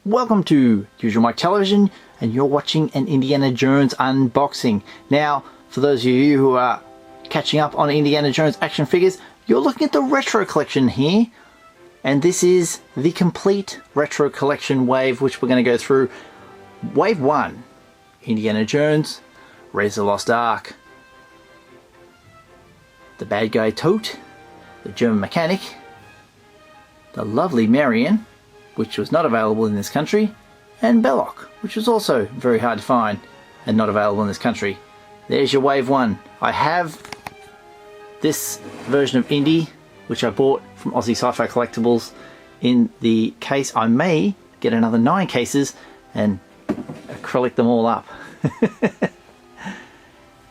Welcome to Usualmike Television, and you're watching an Indiana Jones unboxing. Now, for those of you who are catching up on Indiana Jones action figures, you're looking at the retro collection here, and this is the complete retro collection wave, which we're going to go through. Wave 1, Indiana Jones, Raiders of the Lost Ark, the bad guy Toht, the German mechanic, the lovely Marion, which was not available in this country, and Belloq, which was also very hard to find and not available in this country. There's your wave 1. I have this version of Indy, which I bought from Aussie Sci-Fi Collectibles, in the case. I may get another 9 cases and acrylic them all up.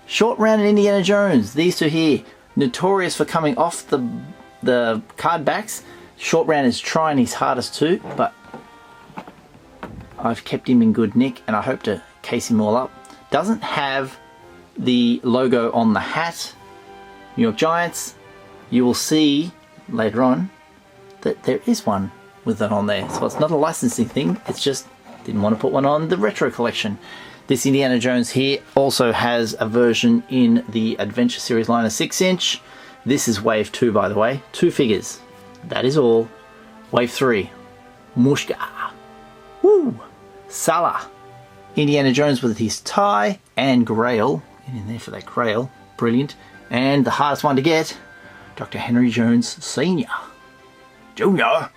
Short rounded Indiana Jones, these two here, notorious for coming off the card backs. Short round is trying his hardest too, but I've kept him in good nick and I hope to case him all up. Doesn't have the logo on the hat. New York Giants. You will see later on that there is one with that on there. So it's not a licensing thing, it's just didn't want to put one on the retro collection. This Indiana Jones here also has a version in the Adventure Series line, a 6-inch. This is wave 2, by the way. 2 figures. That is all. Wave 3, Mushka. Woo! Sallah. Indiana Jones with his tie and Grail. Get in there for that Grail. Brilliant. And the hardest one to get, Dr. Henry Jones Sr. Junior.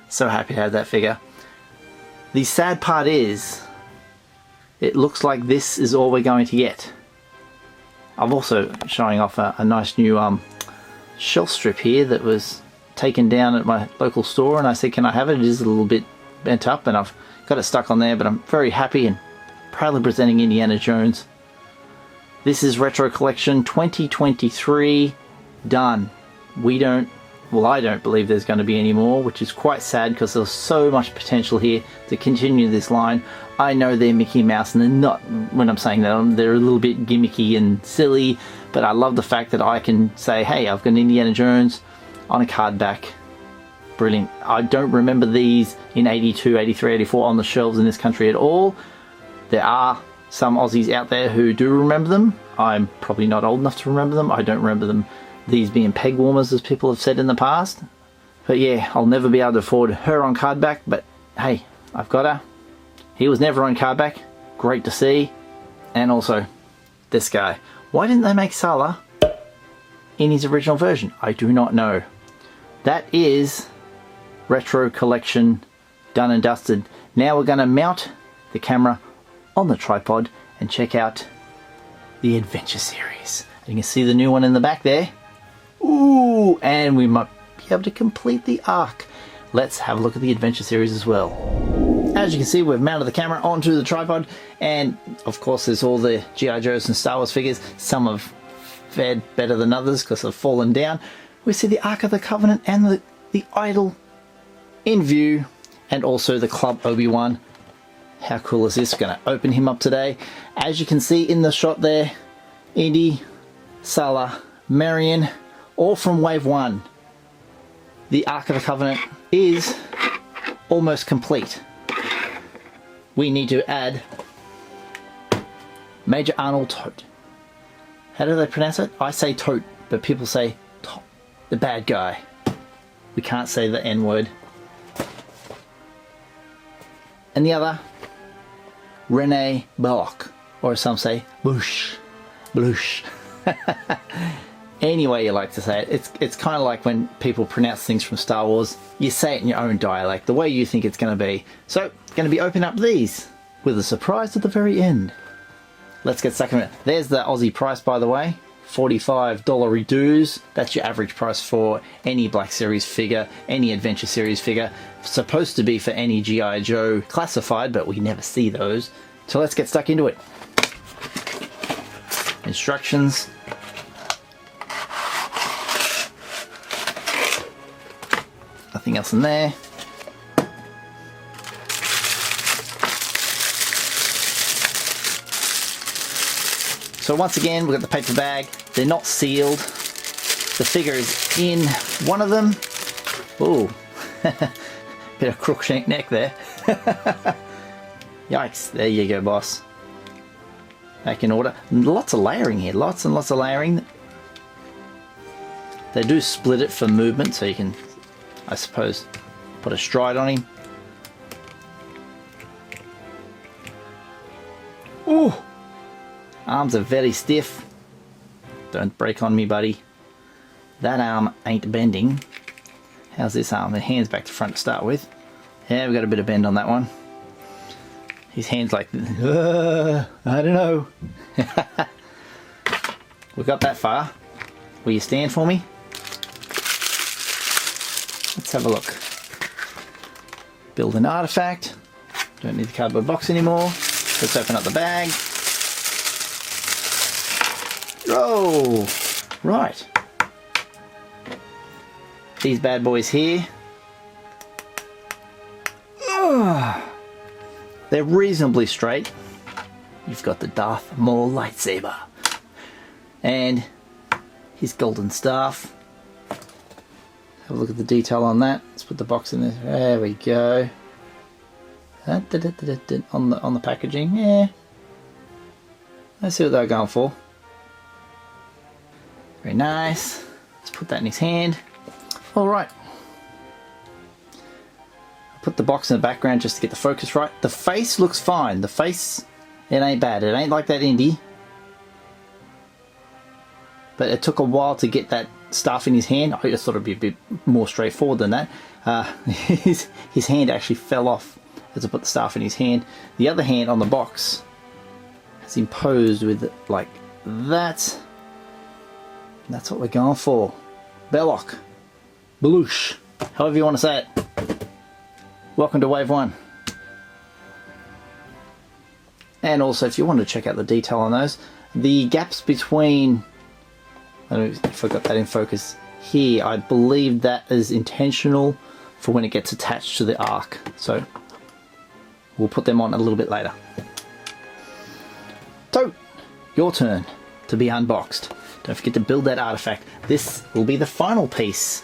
So happy to have that figure. The sad part is, it looks like this is all we're going to get. I'm also showing off a nice new shelf strip here that was taken down at my local store, and I said, can I have it? It is a little bit bent up and I've got it stuck on there, but I'm very happy and proudly presenting Indiana Jones. This is Retro Collection 2023 done. I don't believe there's going to be any more, which is quite sad because there's so much potential here to continue this line. I know they're Mickey Mouse, and they're not, when I'm saying that, they're a little bit gimmicky and silly, but I love the fact that I can say, hey, I've got an Indiana Jones on a card back. Brilliant. I don't remember these in 82, 83, 84 on the shelves in this country at all. There are some Aussies out there who do remember them. I'm probably not old enough to remember them. I don't remember them, these being peg warmers, as people have said in the past. But yeah, I'll never be able to afford her on card back, but hey, I've got her. He was never on card back. Great to see. And also this guy. Why didn't they make Sallah in his original version? I do not know. That is Retro Collection done and dusted. Now we're going to mount the camera on the tripod and check out the Adventure Series. You can see the new one in the back there. Ooh, and we might be able to complete the arc. Let's have a look at the Adventure Series as well. As you can see, we've mounted the camera onto the tripod, and of course there's all the G.I. Joes and Star Wars figures. Some have fared better than others because they've fallen down. We see the Ark of the Covenant and the idol in view, and also the Club Obi-Wan. How cool is this? Going to open him up today. As you can see in the shot there, Indy, Sallah, Marion, all from wave 1. The Ark of the Covenant is almost complete. We need to add Major Arnold Toht. How do they pronounce it? I say Toht, but people say Toht, the bad guy. We can't say the N word. And the other, Rene Belloq, or some say Boosh, Bloosh. Any way you like to say it. It's kind of like when people pronounce things from Star Wars. You say it in your own dialect, the way you think it's going to be. So, going to be opening up these with a surprise at the very end. Let's get stuck in it. There's the Aussie price, by the way. $45 dues. That's your average price for any Black Series figure, any Adventure Series figure. Supposed to be for any G.I. Joe classified, but we never see those. So let's get stuck into it. Instructions. Nothing else in there. So once again, we've got the paper bag. They're not sealed. The figure is in one of them. Ooh. Bit of crookshank neck there. Yikes, there you go, boss. Back in order. Lots of layering here, lots and lots of layering. They do split it for movement, so you can, I suppose, put a stride on him. Ooh! Arms are very stiff. Don't break on me, buddy. That arm ain't bending. How's this arm? The hand's back to front to start with. Yeah, we've got a bit of bend on that one. His hand's like, I don't know. We got that far. Will you stand for me? Let's have a look. Build an artifact. Don't need the cardboard box anymore. Let's open up the bag. Oh, right. These bad boys here. They're reasonably straight. You've got the Darth Maul lightsaber. And his golden staff. Have a look at the detail on that. Let's put the box in there. There we go. On the packaging, yeah. Let's see what they're going for. Very nice. Let's put that in his hand. All right. Put the box in the background just to get the focus right. The face looks fine. The face, it ain't bad. It ain't like that indie. But it took a while to get that stuff in his hand. I just thought it'd be a bit more straightforward than that. His hand actually fell off as I put the staff in his hand. The other hand on the box is imposed with like that. That's what we're going for. Belloq. Beloosh. However you want to say it. Welcome to Wave 1. And also, if you want to check out the detail on those, the gaps between, I forgot that in focus here, I believe that is intentional for when it gets attached to the arc. So we'll put them on a little bit later. Toht, your turn to be unboxed. Don't forget to build that artifact. This will be the final piece.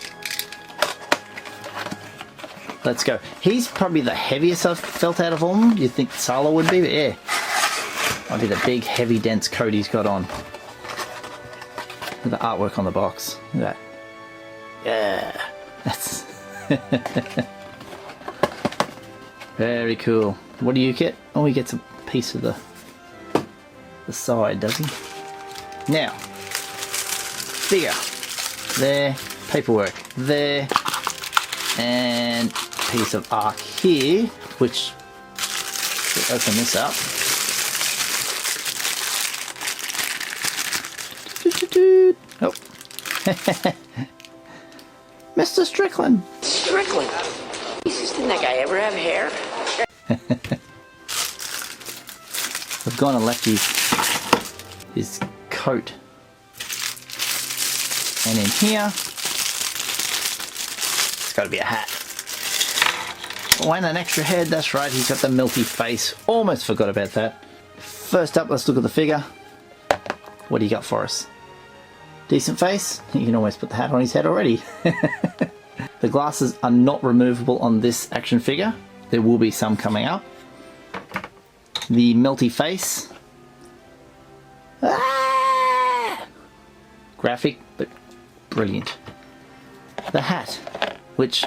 Let's go. He's probably the heaviest I've felt out of all of them. You'd think Sallah would be, but yeah. Might be the big, heavy, dense coat he's got on. Look at the artwork on the box. Look at that. Yeah. That's... Very cool. What do you get? Oh, he gets a piece of the side, does he? Now, figure. There. Paperwork. There. And piece of arc here, which we'll open this up. Oh. Mr. Strickland. Strickland? Jesus, didn't that guy ever have hair? I've gone and left his coat. And in here, it's got to be a hat. Oh, and an extra head, that's right, he's got the melty face. Almost forgot about that. First up, let's look at the figure. What do you got for us? Decent face? You can almost put the hat on his head already. The glasses are not removable on this action figure. There will be some coming up. The melty face. Ah! Graphic, but brilliant. The hat, which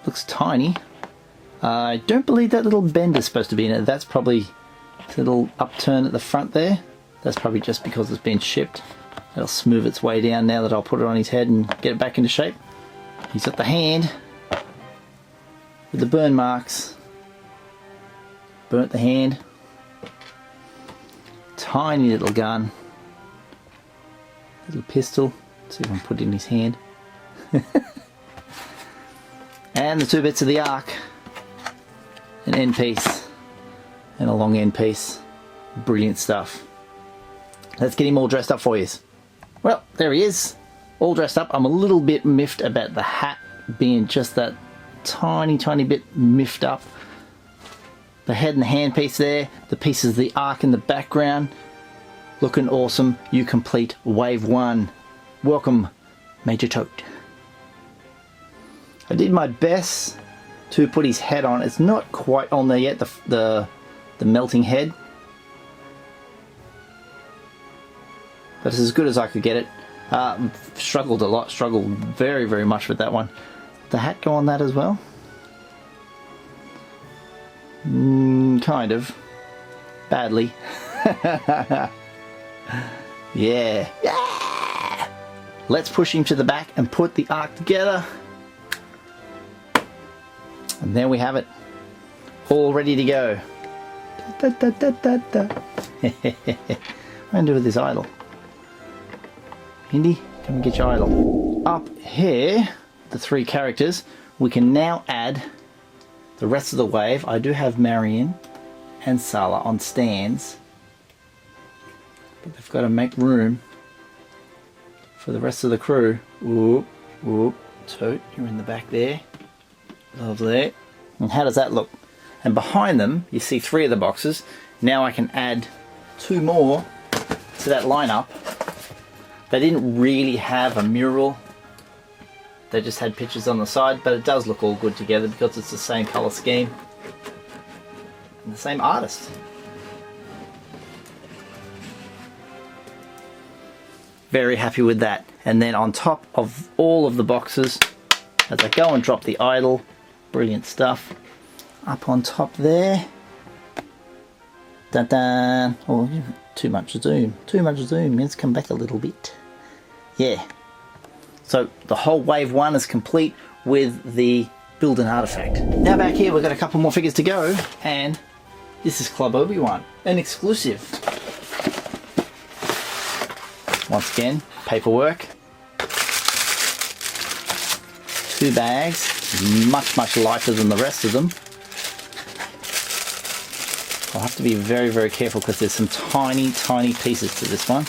looks tiny. I don't believe that little bend is supposed to be in it. That's probably a little upturn at the front there. That's probably just because it's been shipped. It'll smooth its way down now that I'll put it on his head and get it back into shape. He's got the hand with the burn marks. Burnt the hand. Tiny little gun. Little pistol. Let's see if I can put it in his hand. And the two bits of the arc. An end piece and a long end piece. Brilliant stuff. Let's get him all dressed up for you. Well, there he is. All dressed up. I'm a little bit miffed about the hat being just that tiny bit miffed up. The head and the hand piece there. The pieces of the arc in the background. Looking awesome. You complete Wave 1. Welcome, Major Toht. I did my best to put his head on. It's not quite on there yet, the melting head. But it's as good as I could get it. Struggled a lot, struggled very, very much with that one. The hat go on that as well? Kind of. Badly. Yeah. Yeah! Let's push him to the back and put the arc together. And there we have it. All ready to go. Da, da, da, da, da. What am I going to do with this idol? Indy, come and get your idol. Up here, the 3 characters, we can now add the rest of the wave. I do have Marion and Sallah on stands, but they've got to make room for the rest of the crew. Whoop, whoop. Toht, you're in the back there. Lovely. And how does that look? And behind them, you see 3 of the boxes. Now I can add 2 more to that lineup. They didn't really have a mural. They just had pictures on the side, but it does look all good together because it's the same color scheme and the same artist. Very happy with that. And then on top of all of the boxes, as I go and drop the idol, brilliant stuff. Up on top there. Dun-dun. Oh, too much zoom. Too much zoom. Let's come back a little bit. Yeah. So the whole wave 1 is complete with the build an artifact. Now back here we've got a couple more figures to go, and this is Club Obi-Wan, an exclusive. Once again, paperwork. 2 bags, much lighter than the rest of them. I'll have to be very, very careful because there's some tiny pieces to this one.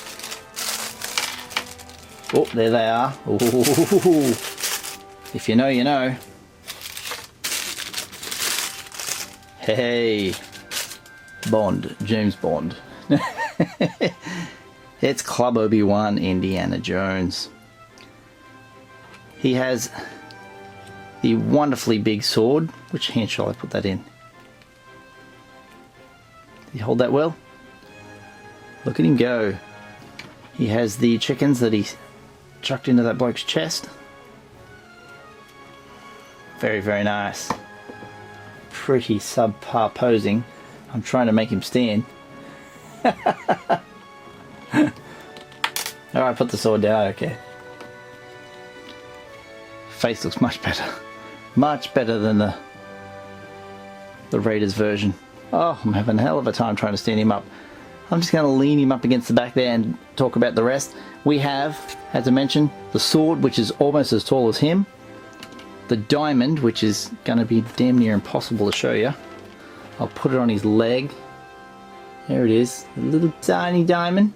Oh, there they are. Ooh. If you know, you know. Hey, Bond, James Bond. It's Club Obi-Wan, Indiana Jones. He has the wonderfully big sword. Which hand shall I put that in? Did he hold that well? Look at him go. He has the chickens that he chucked into that bloke's chest. Very, very nice. Pretty subpar posing. I'm trying to make him stand. Alright, put the sword down, okay. Face looks much better. Much better than the Raiders version. Oh, I'm having a hell of a time trying to stand him up. I'm just going to lean him up against the back there and talk about the rest. We have, as I mentioned, the sword, which is almost as tall as him. The diamond, which is going to be damn near impossible to show you. I'll put it on his leg. There it is. A little tiny diamond.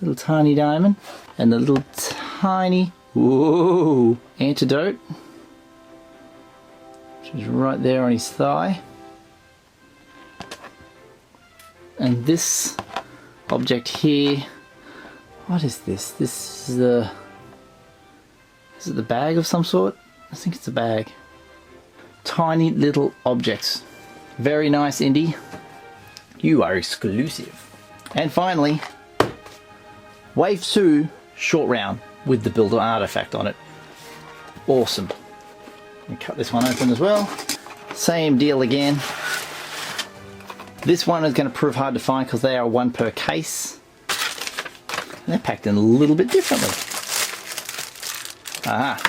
Little tiny diamond. And the little tiny, whoa, antidote. Which is right there on his thigh. And this object here, what is this? This is the, is it the bag of some sort? I think it's a bag. Tiny little objects. Very nice, Indy. You are exclusive. And finally, Wave 2 short round with the builder artifact on it. Awesome. Let me cut this one open as well. Same deal again. This one is going to prove hard to find because they are 1 per case. And they're packed in a little bit differently. Aha.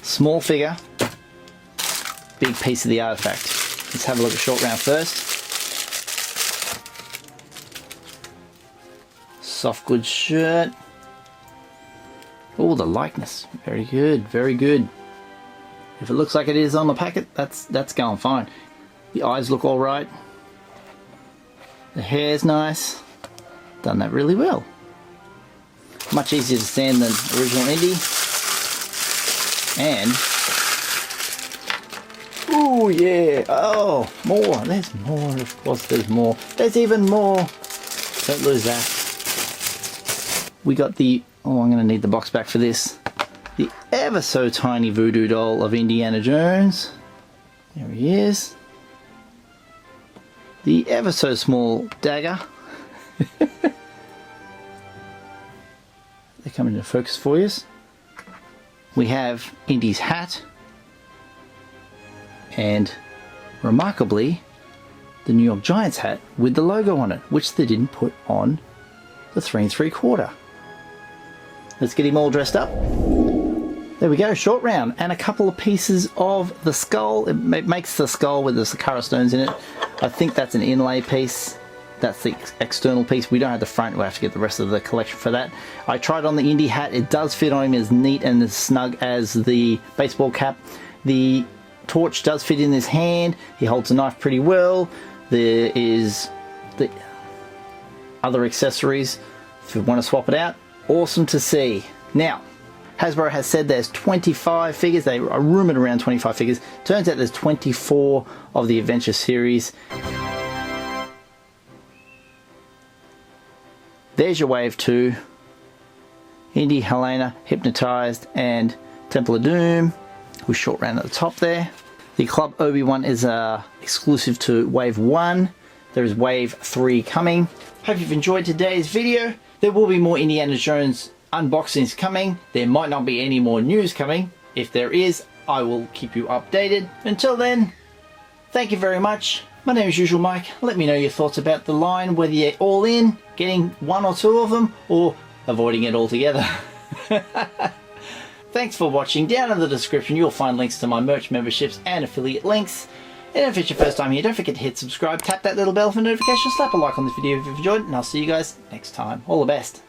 Small figure, big piece of the artifact. Let's have a look at short round first. Soft goods shirt. Oh, the likeness. Very good, very good. If it looks like it is on the packet, that's going fine. The eyes look all right. The hair's nice. Done that really well. Much easier to stand than original Indy. And oh yeah, oh, more. There's more. Of course, there's more. There's even more. Don't lose that. We got the. Oh, I'm going to need the box back for this. The ever so tiny voodoo doll of Indiana Jones. There he is. The ever so small dagger. They're coming into focus for you. We have Indy's hat. And remarkably, the New York Giants hat with the logo on it, which they didn't put on the 3 3/4. Let's get him all dressed up. There we go, short round, and a couple of pieces of the skull. It makes the skull with the Sakara stones in it. I think that's an inlay piece. That's the external piece. We don't have the front. We'll have to get the rest of the collection for that. I tried on the Indy hat. It does fit on him as neat and as snug as the baseball cap. The torch does fit in his hand. He holds a knife pretty well. There is the other accessories if you want to swap it out. Awesome to see. Now, Hasbro has said there's 25 figures. They are rumoured around 25 figures. Turns out there's 24 of the Adventure series. There's your Wave 2. Indy, Helena, Hypnotized, and Temple of Doom. With short round at the top there. The Club Obi-Wan is exclusive to Wave 1. There is Wave 3 coming. Hope you've enjoyed today's video. There will be more Indiana Jones unboxings coming. There might not be any more news coming. If there is, I will keep you updated. Until then, thank you very much. My name is Usualmike. Let me know your thoughts about the line, whether you're all in, getting 1 or 2 of them, or avoiding it altogether. Thanks for watching. Down in the description you'll find links to my merch memberships and affiliate links. And if it's your first time here, don't forget to hit subscribe, tap that little bell for notifications, slap a like on this video if you've enjoyed, and I'll see you guys next time. All the best.